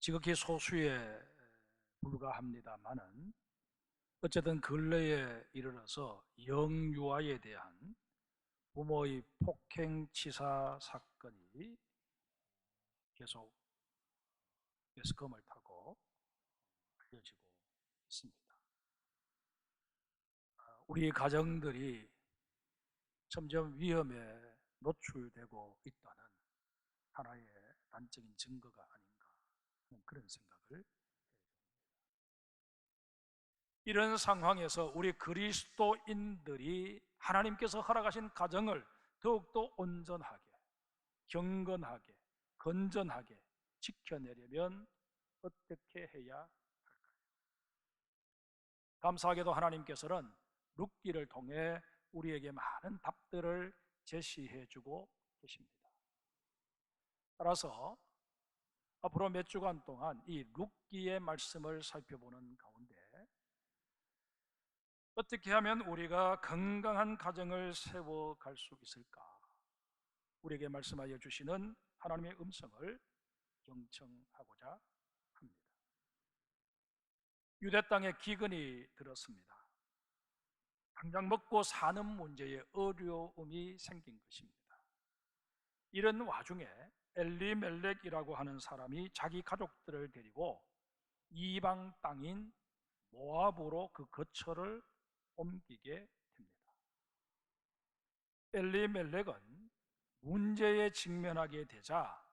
지극히 소수에 불과합니다만은 어쨌든 근래에 이르러서 영유아에 대한 부모의 폭행치사 사건이 계속 매스컴을 타고 알려지고 있습니다. 우리 가정들이 점점 위험에 노출되고 있다는 하나의 단적인 증거가 아닌가 하는 그런 생각을 해요. 이런 상황에서 우리 그리스도인들이 하나님께서 허락하신 가정을 더욱더 온전하게, 경건하게, 건전하게 지켜내려면 어떻게 해야 할까요? 감사하게도 하나님께서는 룻기를 통해 우리에게 많은 답들을 제시해 주고 계십니다. 따라서 앞으로 몇 주간 동안 이 룻기의 말씀을 살펴보는 가운데 어떻게 하면 우리가 건강한 가정을 세워갈 수 있을까? 우리에게 말씀하여 주시는 하나님의 음성을 경청하고자 합니다. 유대 땅에 기근이 들었습니다. 당장 먹고 사는 문제에 어려움이 생긴 것입니다. 이런 와중에 엘리멜렉이라고 하는 사람이 자기 가족들을 데리고 이방 땅인 모압으로 그 거처를 옮기게 됩니다. 엘리멜렉은 문제에 직면하게 되자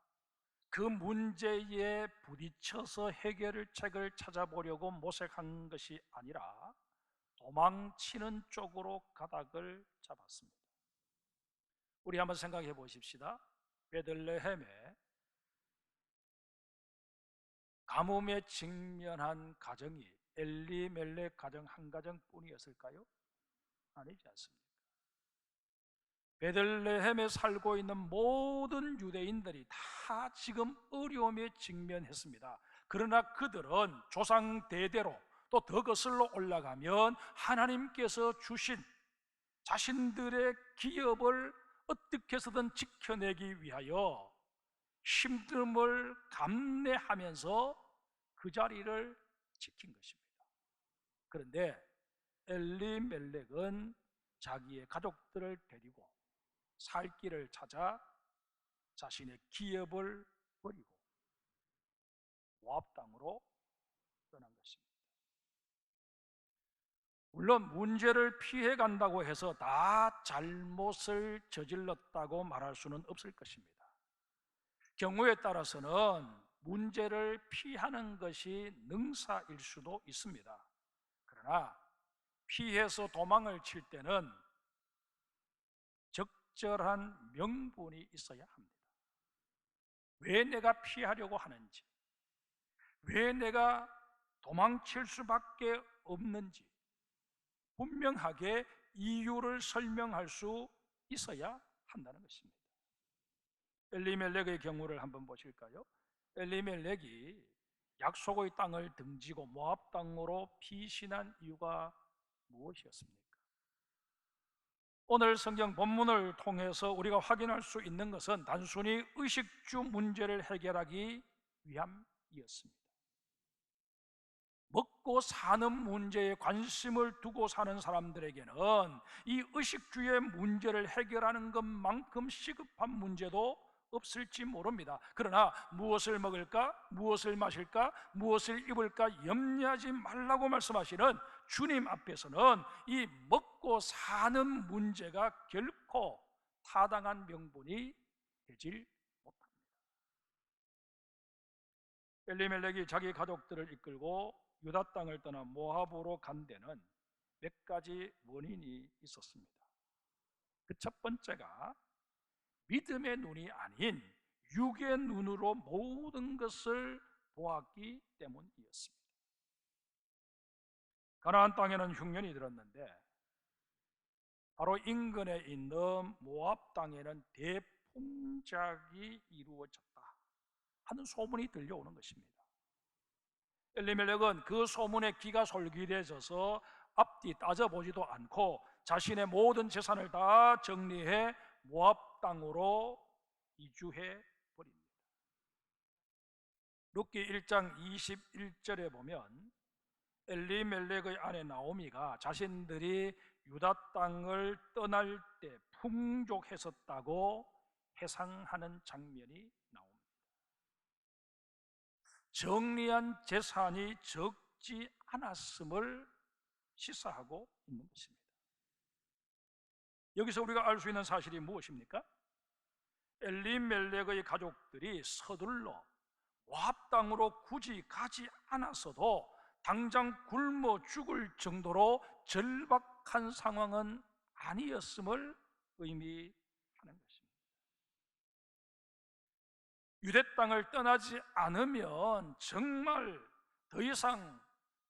그 문제에 부딪혀서 해결책을 찾아보려고 모색한 것이 아니라 도망치는 쪽으로 가닥을 잡았습니다. 우리 한번 생각해 보십시다. 베들레헴에 가뭄에 직면한 가정이 엘리멜렉 가정 한 가정뿐이었을까요? 아니지 않습니까? 베들레헴에 살고 있는 모든 유대인들이 다 지금 어려움에 직면했습니다. 그러나 그들은 조상 대대로 또 더 거슬러 올라가면 하나님께서 주신 자신들의 기업을 어떻게 해서든 지켜내기 위하여 힘듦을 감내하면서 그 자리를 지킨 것입니다. 그런데 엘리멜렉은 자기의 가족들을 데리고 살 길을 찾아 자신의 기업을 버리고 모압 땅으로 떠난 것입니다. 물론 문제를 피해 간다고 해서 다 잘못을 저질렀다고 말할 수는 없을 것입니다. 경우에 따라서는 문제를 피하는 것이 능사일 수도 있습니다. 그러나 피해서 도망을 칠 때는 적절한 명분이 있어야 합니다. 왜 내가 피하려고 하는지, 왜 내가 도망칠 수밖에 없는지 분명하게 이유를 설명할 수 있어야 한다는 것입니다. 엘리멜렉의 경우를 한번 보실까요? 엘리멜렉이 약속의 땅을 등지고 모압 땅으로 피신한 이유가 무엇이었습니까? 오늘 성경 본문을 통해서 우리가 확인할 수 있는 것은 단순히 의식주 문제를 해결하기 위함이었습니다. 먹고 사는 문제에 관심을 두고 사는 사람들에게는 이 의식주의 문제를 해결하는 것만큼 시급한 문제도 없을지 모릅니다. 그러나 무엇을 먹을까, 무엇을 마실까, 무엇을 입을까 염려하지 말라고 말씀하시는 주님 앞에서는 이 먹고 사는 문제가 결코 타당한 명분이 되질 못합니다. 엘리멜렉이 자기 가족들을 이끌고 유다 땅을 떠나 모압으로 간 데는 몇 가지 원인이 있었습니다. 그 첫 번째가 믿음의 눈이 아닌 육의 눈으로 모든 것을 보았기 때문이었습니다. 가나안 땅에는 흉년이 들었는데 바로 인근에 있는 모압 땅에는 대풍작이 이루어졌다 하는 소문이 들려오는 것입니다. 엘리멜렉은 그 소문에 귀가 솔깃해져서 앞뒤 따져보지도 않고 자신의 모든 재산을 다 정리해 모압 땅으로 이주해 버립니다. 룻기 1장 21절에 보면 엘리멜렉의 아내 나오미가 자신들이 유다 땅을 떠날 때 풍족했었다고 회상하는 장면이 나옵니다. 정리한 재산이 적지 않았음을 시사하고 있는 것입니다. 여기서 우리가 알 수 있는 사실이 무엇입니까? 엘리멜렉의 가족들이 서둘러 모압 땅으로 굳이 가지 않았어도 당장 굶어 죽을 정도로 절박한 상황은 아니었음을 의미하는 것입니다. 유대 땅을 떠나지 않으면 정말 더 이상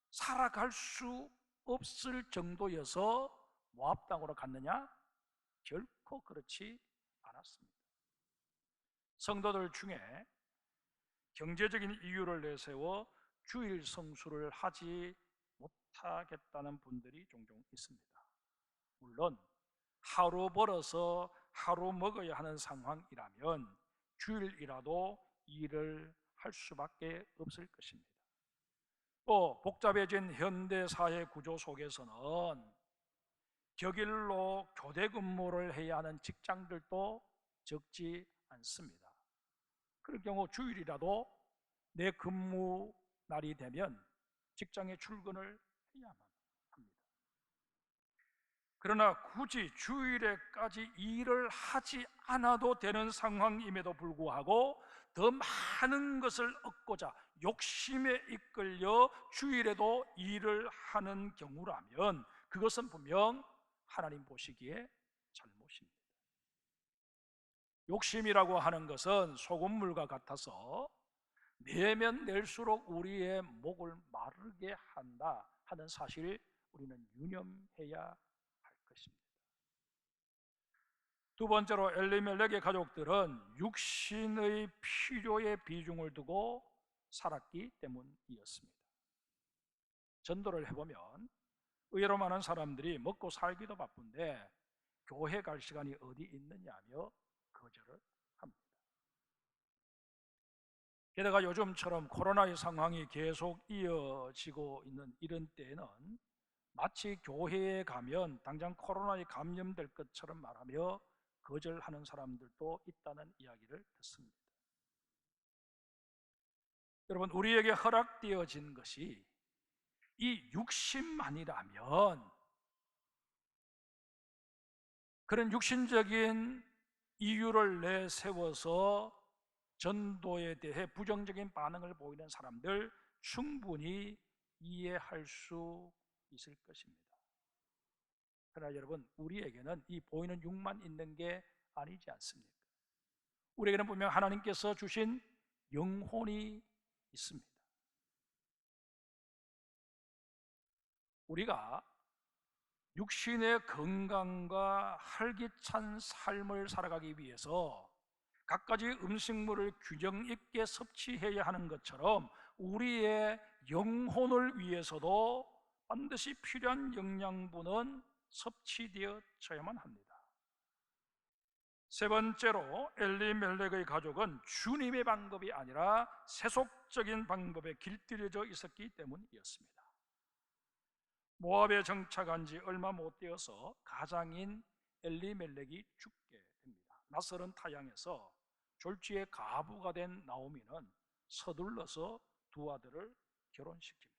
살아갈 수 없을 정도여서 모압 땅으로 갔느냐? 결코 그렇지 않았습니다. 성도들 중에 경제적인 이유를 내세워 주일 성수를 하지 못하겠다는 분들이 종종 있습니다. 물론 하루 벌어서 하루 먹어야 하는 상황이라면 주일이라도 일을 할 수밖에 없을 것입니다. 또 복잡해진 현대 사회 구조 속에서는 격일로 교대 근무를 해야 하는 직장들도 적지 않습니다. 그럴 경우 주일이라도 내 근무 날이 되면 직장에 출근을 해야만 합니다. 그러나 굳이 주일에까지 일을 하지 않아도 되는 상황임에도 불구하고 더 많은 것을 얻고자 욕심에 이끌려 주일에도 일을 하는 경우라면 그것은 분명 하나님 보시기에 잘못입니다. 욕심이라고 하는 것은 소금물과 같아서 내면 낼수록 우리의 목을 마르게 한다 하는 사실을 우리는 유념해야 할 것입니다. 두 번째로 엘리멜렉의 가족들은 육신의 필요에 비중을 두고 살았기 때문이었습니다. 전도를 해보면 의외로 많은 사람들이 먹고 살기도 바쁜데 교회 갈 시간이 어디 있느냐며 거절을 합니다. 게다가 요즘처럼 코로나의 상황이 계속 이어지고 있는 이런 때에는 마치 교회에 가면 당장 코로나에 감염될 것처럼 말하며 거절하는 사람들도 있다는 이야기를 듣습니다. 여러분, 우리에게 허락되어진 것이 이 육신만이라면 그런 육신적인 이유를 내세워서 전도에 대해 부정적인 반응을 보이는 사람들 충분히 이해할 수 있을 것입니다. 그러나 여러분, 우리에게는 이 보이는 육만 있는 게 아니지 않습니까? 우리에게는 분명 하나님께서 주신 영혼이 있습니다. 우리가 육신의 건강과 활기찬 삶을 살아가기 위해서 갖가지 음식물을 균형 있게 섭취해야 하는 것처럼 우리의 영혼을 위해서도 반드시 필요한 영양분은 섭취되어져야만 합니다. 세 번째로 엘리멜렉의 가족은 주님의 방법이 아니라 세속적인 방법에 길들여져 있었기 때문이었습니다. 모압에 정착한 지 얼마 못 되어서 가장인 엘리멜렉이 죽게 됩니다. 낯설은 타향에서 졸지의 가부가 된 나오미는 서둘러서 두 아들을 결혼시킵니다.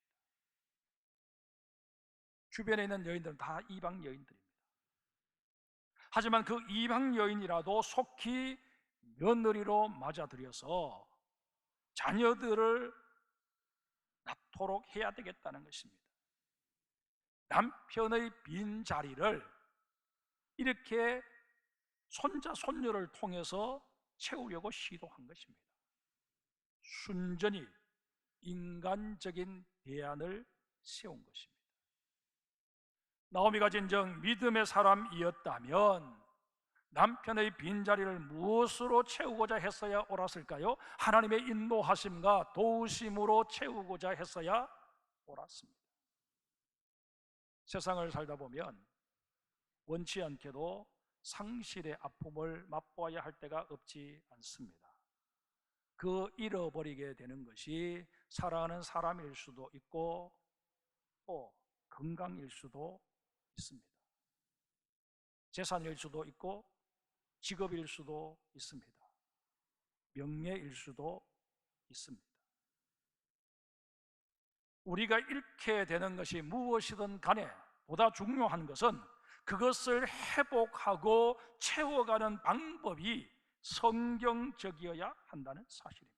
주변에 있는 여인들은 다 이방 여인들입니다. 하지만 그 이방 여인이라도 속히 며느리로 맞아들여서 자녀들을 낳도록 해야 되겠다는 것입니다. 남편의 빈자리를 이렇게 손자, 손녀를 통해서 채우려고 시도한 것입니다. 순전히 인간적인 대안을 세운 것입니다. 나오미가 진정 믿음의 사람이었다면 남편의 빈자리를 무엇으로 채우고자 했어야 옳았을까요? 하나님의 인도하심과 도우심으로 채우고자 했어야 옳았습니다. 세상을 살다 보면 원치 않게도 상실의 아픔을 맛보아야 할 때가 없지 않습니다. 그 잃어버리게 되는 것이 사랑하는 사람일 수도 있고 또 건강일 수도 있습니다. 재산일 수도 있고 직업일 수도 있습니다. 명예일 수도 있습니다. 우리가 잃게 되는 것이 무엇이든 간에 보다 중요한 것은 그것을 회복하고 채워가는 방법이 성경적이어야 한다는 사실입니다.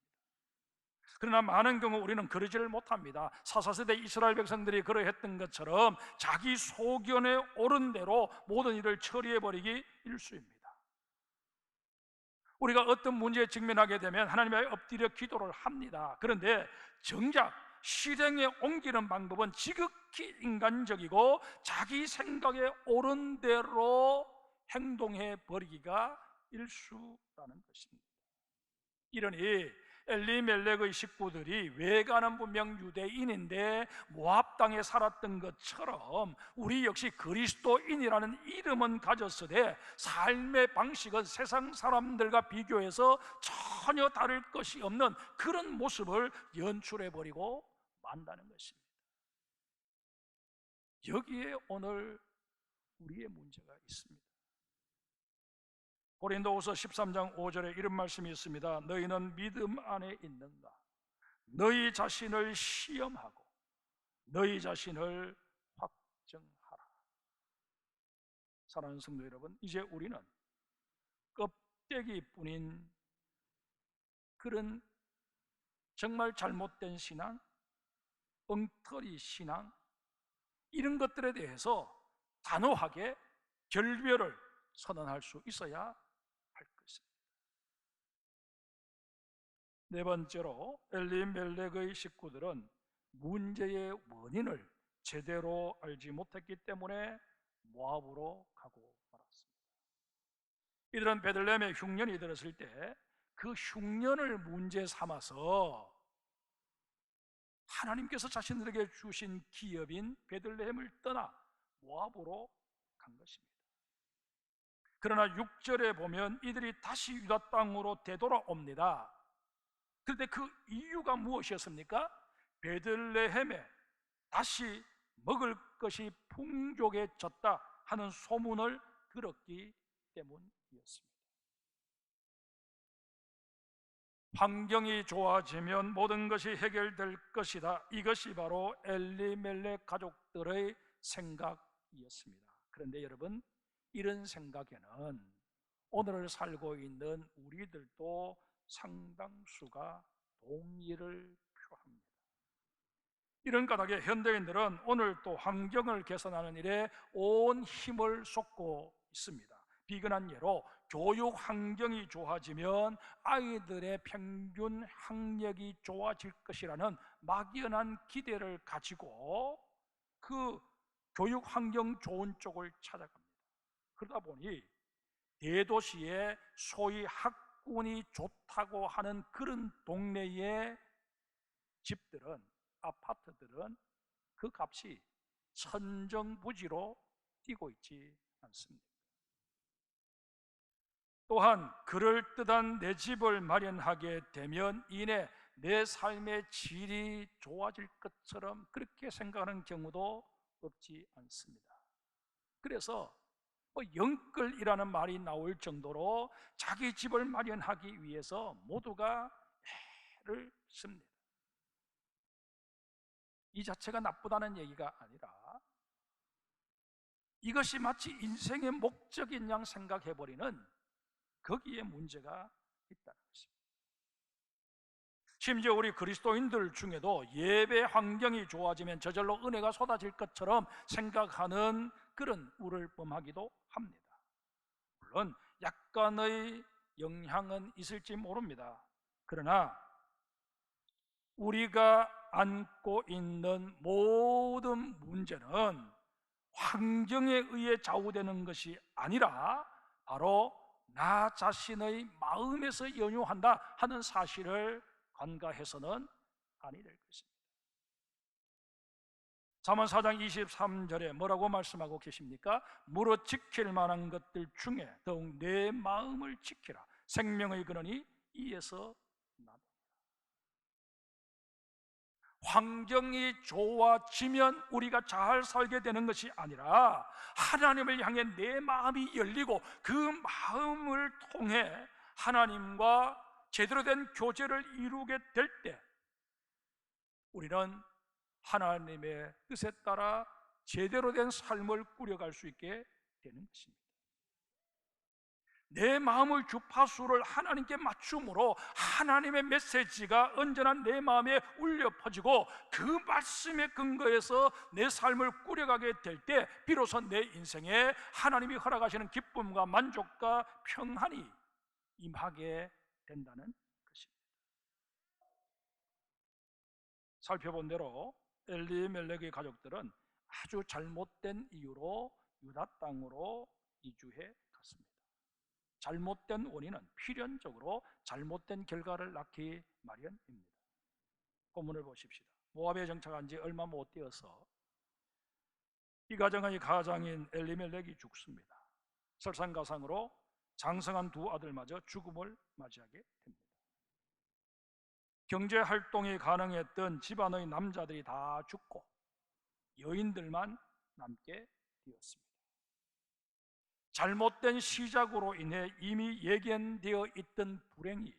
그러나 많은 경우 우리는 그러지를 못합니다. 사사세대 이스라엘 백성들이 그러했던 것처럼 자기 소견에 옳은 대로 모든 일을 처리해버리기 일쑤입니다. 우리가 어떤 문제에 직면하게 되면 하나님 앞에 엎드려 기도를 합니다. 그런데 정작 실행에 옮기는 방법은 지극히 인간적이고 자기 생각에 옳은 대로 행동해 버리기가 일쑤라는 것입니다. 이러니 엘리멜렉의 식구들이 외가는 분명 유대인인데 모압 땅에 살았던 것처럼 우리 역시 그리스도인이라는 이름은 가졌으되 삶의 방식은 세상 사람들과 비교해서 전혀 다를 것이 없는 그런 모습을 연출해 버리고 만다는 것입니다. 여기에 오늘 우리의 문제가 있습니다. 고린도후서 13장 5절에 이런 말씀이 있습니다. 너희는 믿음 안에 있는가? 너희 자신을 시험하고 너희 자신을 확정하라. 사랑하는 성도 여러분, 이제 우리는 껍데기뿐인 그런 정말 잘못된 신앙, 엉터리 신앙, 이런 것들에 대해서 단호하게 결별을 선언할 수 있어야 할 것입니다. 네 번째로 엘리멜렉의 식구들은 문제의 원인을 제대로 알지 못했기 때문에 모압으로 가고 말았습니다. 이들은 베들레헴에 흉년이 들었을 때 그 흉년을 문제 삼아서 하나님께서 자신들에게 주신 기업인 베들레헴을 떠나 모압으로 간 것입니다. 그러나 6절에 보면 이들이 다시 유다 땅으로 되돌아옵니다. 그런데 그 이유가 무엇이었습니까? 베들레헴에 다시 먹을 것이 풍족해졌다 하는 소문을 들었기 때문이었습니다. 환경이 좋아지면 모든 것이 해결될 것이다. 이것이 바로 엘리멜렉 가족들의 생각이었습니다. 그런데 여러분, 이런 생각에는 오늘을 살고 있는 우리들도 상당수가 동의를 표합니다. 이런 까닭에 현대인들은 오늘 또 환경을 개선하는 일에 온 힘을 쏟고 있습니다. 비근한 예로 교육 환경이 좋아지면 아이들의 평균 학력이 좋아질 것이라는 막연한 기대를 가지고 그 교육 환경 좋은 쪽을 찾아갑니다. 그러다 보니 대도시에 소위 학군이 좋다고 하는 그런 동네의 집들은, 아파트들은 그 값이 천정부지로 뛰고 있지 않습니다. 또한 그럴듯한 내 집을 마련하게 되면 이내 내 삶의 질이 좋아질 것처럼 그렇게 생각하는 경우도 없지 않습니다. 그래서 영끌이라는 말이 나올 정도로 자기 집을 마련하기 위해서 모두가 애를 씁니다. 이 자체가 나쁘다는 얘기가 아니라 이것이 마치 인생의 목적인 양 생각해버리는 거기에 문제가 있다는 것입니다. 심지어 우리 그리스도인들 중에도 예배 환경이 좋아지면 저절로 은혜가 쏟아질 것처럼 생각하는 그런 우를 범하기도 합니다. 물론 약간의 영향은 있을지 모릅니다. 그러나 우리가 안고 있는 모든 문제는 환경에 의해 좌우되는 것이 아니라 바로 나 자신의 마음에서 연유한다 하는 사실을 간과해서는 아니 될 것입니다. 잠언 4장 23절에 뭐라고 말씀하고 계십니까? 무릇 지킬 만한 것들 중에 더욱 내 마음을 지키라. 생명의 근원이 이에서 나다. 환경이 좋아지면 우리가 잘 살게 되는 것이 아니라 하나님을 향해 내 마음이 열리고 그 마음을 통해 하나님과 제대로 된 교제를 이루게 될 때 우리는 하나님의 뜻에 따라 제대로 된 삶을 꾸려갈 수 있게 되는 것입니다. 내 마음의 주파수를 하나님께 맞춤으로 하나님의 메시지가 언제나 내 마음에 울려 퍼지고 그 말씀에 근거해서 내 삶을 꾸려가게 될 때 비로소 내 인생에 하나님이 허락하시는 기쁨과 만족과 평안이 임하게 된다는 것입니다. 살펴본 대로 엘리멜렉의 가족들은 아주 잘못된 이유로 유다 땅으로 이주해 갔습니다. 잘못된 원인은 필연적으로 잘못된 결과를 낳기 마련입니다. 본문을 보십시다. 모압에 정착한 지 얼마 못 되어서 이 가정의 가장인 엘리멜렉이 죽습니다. 설상가상으로 장성한 두 아들마저 죽음을 맞이하게 됩니다. 경제 활동이 가능했던 집안의 남자들이 다 죽고 여인들만 남게 되었습니다. 잘못된 시작으로 인해 이미 예견되어 있던 불행이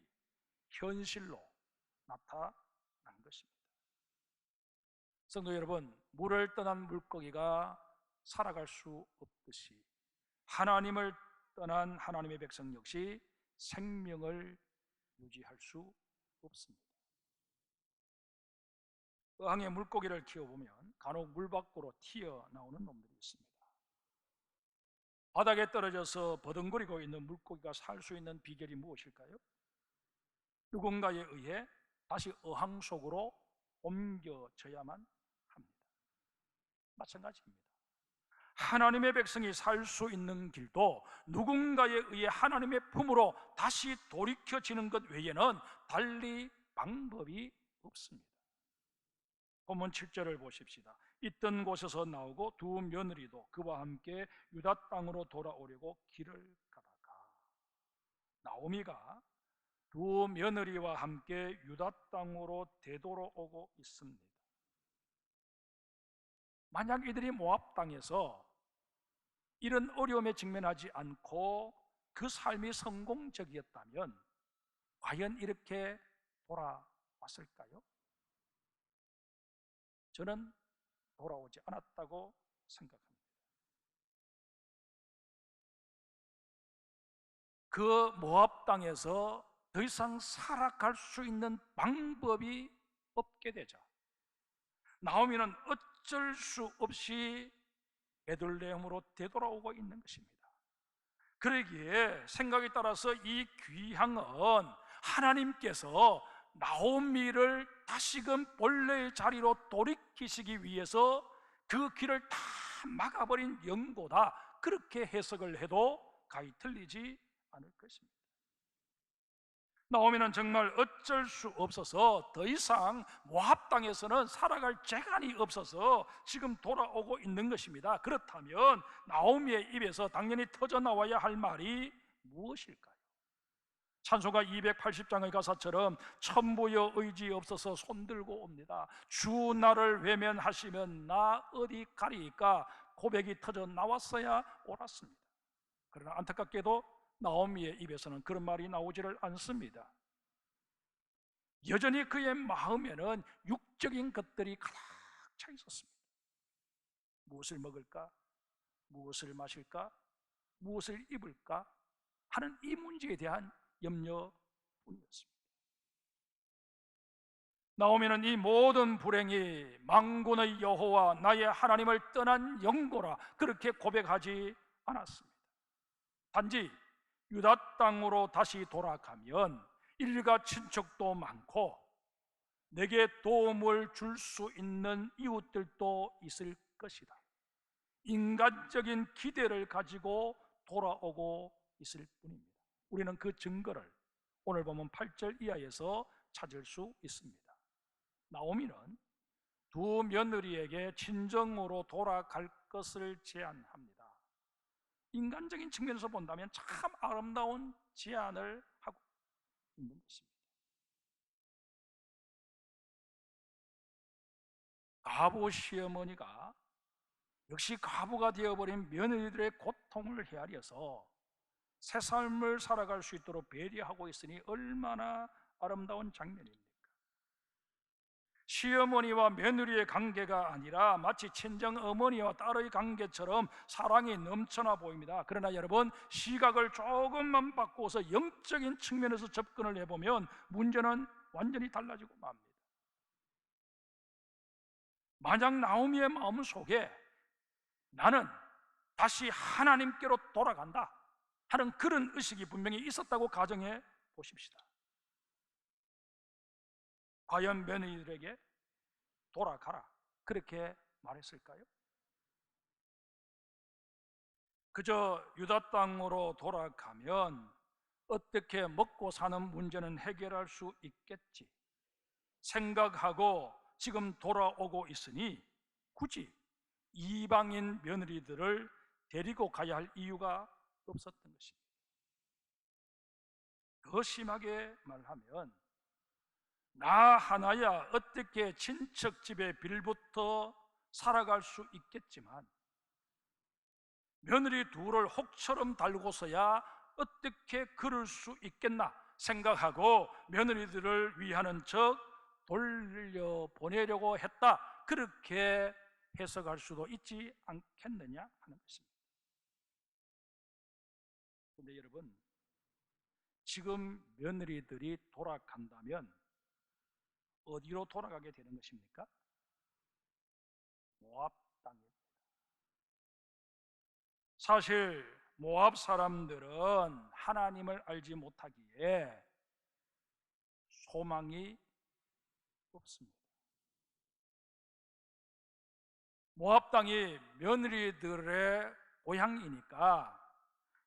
현실로 나타난 것입니다. 성도 여러분, 물을 떠난 물고기가 살아갈 수 없듯이 하나님을 떠난 하나님의 백성 역시 생명을 유지할 수 없습니다. 어항에 물고기를 키워보면 간혹 물 밖으로 튀어나오는 놈들이 있습니다. 바닥에 떨어져서 버둥거리고 있는 물고기가 살 수 있는 비결이 무엇일까요? 누군가에 의해 다시 어항 속으로 옮겨져야만 합니다. 마찬가지입니다. 하나님의 백성이 살 수 있는 길도 누군가에 의해 하나님의 품으로 다시 돌이켜지는 것 외에는 달리 방법이 없습니다. 본문 7절을 보십시다. 있던 곳에서 나오고 두 며느리도 그와 함께 유다 땅으로 돌아오려고 길을 가다가, 나오미가 두 며느리와 함께 유다 땅으로 되돌아오고 있습니다. 만약 이들이 모압 땅에서 이런 어려움에 직면하지 않고 그 삶이 성공적이었다면 과연 이렇게 돌아왔을까요? 저는 돌아오지 않았다고 생각합니다. 그 모압 땅에서 더 이상 살아갈 수 있는 방법이 없게 되자 나오미는 어쩔 수 없이 베들레헴으로 되돌아오고 있는 것입니다. 그러기에 생각에 따라서 이 귀향은 하나님께서 나오미를 다시금 본래의 자리로 돌이키시기 위해서 그 길을 다 막아버린 연고다, 그렇게 해석을 해도 가히 틀리지 않을 것입니다. 나오미는 정말 어쩔 수 없어서 더 이상 모압 땅에서는 살아갈 재간이 없어서 지금 돌아오고 있는 것입니다. 그렇다면 나오미의 입에서 당연히 터져 나와야 할 말이 무엇일까요? 찬송가 280장의 가사처럼 천부여 의지 없어서 손들고 옵니다. 주 나를 외면하시면 나 어디 가리까, 고백이 터져 나왔어야 옳았습니다. 그러나 안타깝게도 나오미의 입에서는 그런 말이 나오지를 않습니다. 여전히 그의 마음에는 육적인 것들이 가득 차 있었습니다. 무엇을 먹을까? 무엇을 마실까? 무엇을 입을까? 하는 이 문제에 대한 염려뿐이었습니다. 나오미는 이 모든 불행이 만군의 여호와 나의 하나님을 떠난 영고라 그렇게 고백하지 않았습니다. 단지 유다 땅으로 다시 돌아가면 일가 친척도 많고 내게 도움을 줄 수 있는 이웃들도 있을 것이다, 인간적인 기대를 가지고 돌아오고 있을 뿐입니다. 우리는 그 증거를 오늘 보면 8절 이하에서 찾을 수 있습니다. 나오미는 두 며느리에게 친정으로 돌아갈 것을 제안합니다. 인간적인 측면에서 본다면 참 아름다운 제안을 하고 있는 것입니다. 과부 시어머니가 역시 과부가 되어버린 며느리들의 고통을 헤아려서 새 삶을 살아갈 수 있도록 배려하고 있으니 얼마나 아름다운 장면입니까? 시어머니와 며느리의 관계가 아니라 마치 친정 어머니와 딸의 관계처럼 사랑이 넘쳐나 보입니다. 그러나 여러분, 시각을 조금만 바꿔서 영적인 측면에서 접근을 해보면 문제는 완전히 달라지고 맙니다. 만약 나오미의 마음 속에 나는 다시 하나님께로 돌아간다 하는 그런 의식이 분명히 있었다고 가정해 보십시다. 과연 며느리들에게 돌아가라 그렇게 말했을까요? 그저 유다 땅으로 돌아가면 어떻게 먹고 사는 문제는 해결할 수 있겠지 생각하고 지금 돌아오고 있으니 굳이 이방인 며느리들을 데리고 가야 할 이유가 없었던 것입니다. 더 심하게 말하면 나 하나야 어떻게 친척 집에 빌부터 살아갈 수 있겠지만 며느리 둘을 혹처럼 달고서야 어떻게 그럴 수 있겠나 생각하고 며느리들을 위하는 척 돌려보내려고 했다 그렇게 해석할 수도 있지 않겠느냐 하는 것입니다. 그런데 여러분, 지금 며느리들이 돌아간다면 어디로 돌아가게 되는 것입니까? 모압 땅입니다. 사실 모압 사람들은 하나님을 알지 못하기에 소망이 없습니다. 모압 땅이 며느리들의 고향이니까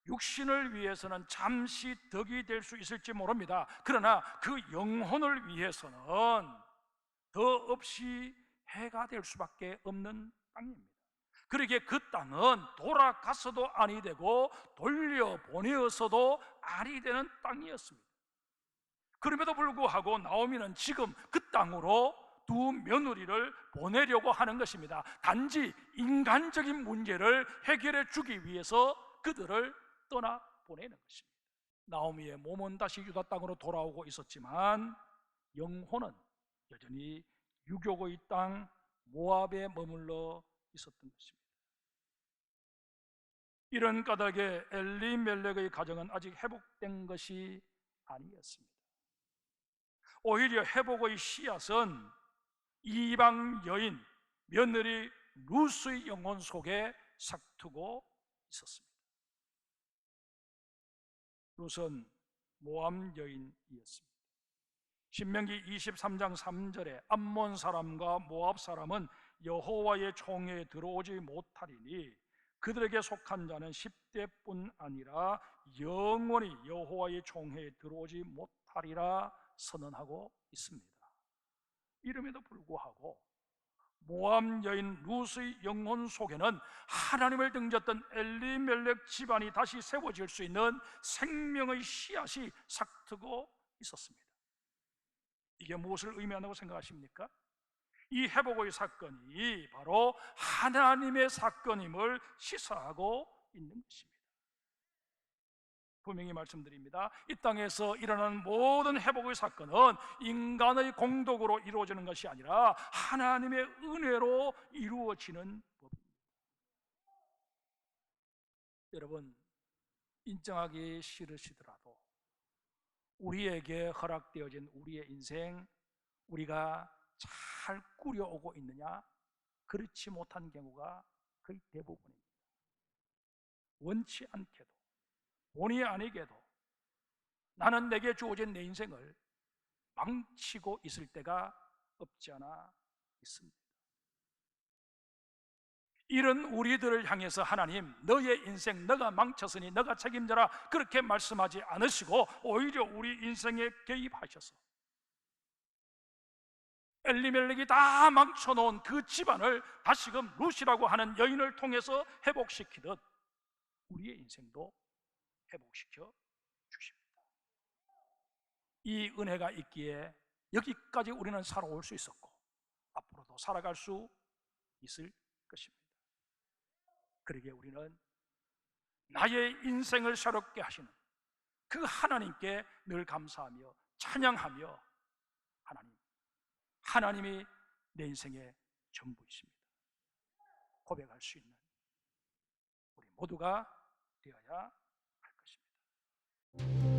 육신을 위해서는 잠시 덕이 될 수 있을지 모릅니다. 그러나 그 영혼을 위해서는 더없이 해가 될 수밖에 없는 땅입니다. 그러기에 그 땅은 돌아가서도 아니 되고 돌려보내어서도 아니 되는 땅이었습니다. 그럼에도 불구하고 나오미는 지금 그 땅으로 두 며느리를 보내려고 하는 것입니다. 단지 인간적인 문제를 해결해 주기 위해서 그들을 떠나보내는 것입니다. 나오미의 몸은 다시 유다 땅으로 돌아오고 있었지만 영혼은 여전히 유교의 땅 모압에 머물러 있었던 것입니다. 이런 까닭에 엘리멜렉의 가정은 아직 회복된 것이 아니었습니다. 오히려 회복의 씨앗은 이방 여인 며느리 룻의 영혼 속에 삭트고 있었습니다. 룻은 모압 여인이었습니다. 신명기 23장 3절에 암몬 사람과 모압 사람은 여호와의 총회에 들어오지 못하리니 그들에게 속한 자는 10대뿐 아니라 영원히 여호와의 총회에 들어오지 못하리라 선언하고 있습니다. 이름에도 불구하고 모압 여인 룻의 영혼 속에는 하나님을 등졌던 엘리멜렉 집안이 다시 세워질 수 있는 생명의 씨앗이 삭트고 있었습니다. 이게 무엇을 의미한다고 생각하십니까? 이 회복의 사건이 바로 하나님의 사건임을 시사하고 있는 것입니다. 분명히 말씀드립니다. 이 땅에서 일어나는 모든 회복의 사건은 인간의 공덕으로 이루어지는 것이 아니라 하나님의 은혜로 이루어지는 법입니다. 여러분, 인정하기 싫으시더라도 우리에게 허락되어진 우리의 인생, 우리가 잘 꾸려오고 있느냐? 그렇지 못한 경우가 거의 대부분입니다. 원치 않게도 본의 아니게도 나는 내게 주어진 내 인생을 망치고 있을 때가 없지 않아 있습니다. 이런 우리들을 향해서 하나님, 너의 인생 너가 망쳤으니 너가 책임져라 그렇게 말씀하지 않으시고 오히려 우리 인생에 개입하셔서 엘리멜렉이 다 망쳐놓은 그 집안을 다시금 룻이라고 하는 여인을 통해서 회복시키듯 우리의 인생도 회복시켜 주십니다. 이 은혜가 있기에 여기까지 우리는 살아올 수 있었고 앞으로도 살아갈 수 있을 것입니다. 그러기에 우리는 나의 인생을 새롭게 하시는 그 하나님께 늘 감사하며 찬양하며 하나님이 내 인생의 전부이십니다 고백할 수 있는 우리 모두가 되어야 할 것입니다.